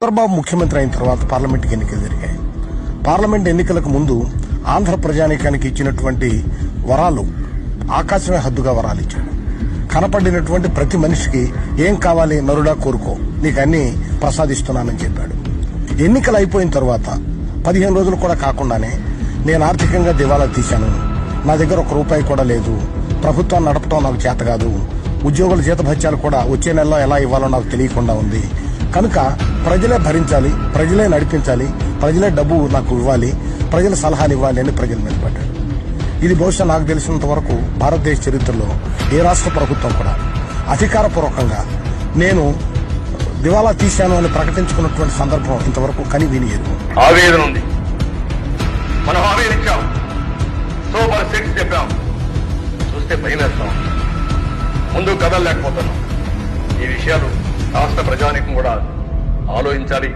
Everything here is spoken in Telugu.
చంద్రబాబు ముఖ్యమంత్రి అయిన తర్వాత పార్లమెంట్కి ఎన్నికలు జరిగాయి. పార్లమెంట్ ఎన్నికలకు ముందు ఆంధ్ర ప్రజానీకానికి ఇచ్చినటువంటి వరాలు ఆకాశమే హద్దుగా వరాలు ఇచ్చాడు. కనపడినటువంటి ప్రతి మనిషికి ఏం కావాలి నరుడా కోరుకో, నీకు అన్ని ప్రసాదిస్తున్నానని చెప్పాడు. ఎన్నికలు అయిపోయిన తర్వాత 15 రోజులు కూడా కాకుండానే నేను ఆర్థికంగా దివాలా తీశాను, నా దగ్గర ₹1 కూడా లేదు, ప్రభుత్వాన్ని నడపడం నాకు చేత కాదు, ఉద్యోగుల జీతభత్యాలు కూడా వచ్చే నెలలో ఎలా ఇవ్వాలో నాకు తెలియకుండా ఉంది, కనుక ప్రజలే భరించాలి, ప్రజలే నడిపించాలి, ప్రజలే డబ్బు నాకు ఇవ్వాలి, ప్రజల సలహాలు ఇవ్వాలి అని ప్రజల మీద పడ్డాడు. ఇది బహుశా నాకు తెలిసినంత వరకు భారతదేశ చరిత్రలో ఏ రాష్ట్ర ప్రభుత్వం కూడా అధికారపూర్వకంగా నేను దివాలా తీశాను అని ప్రకటించుకున్నటువంటి సందర్భం ఇంతవరకు కని వినియదు. ఆవేదన ఉంది, మనం ఆవేదించాం, సూపర్ 6 చెప్పాం, చూస్తే భయమేస్తాం, ముందు కదలలేకపోతున్నాం. ఈ విషయాలు రాష్ట్ర ప్రజానీకం కూడా ఆలోచించాలి.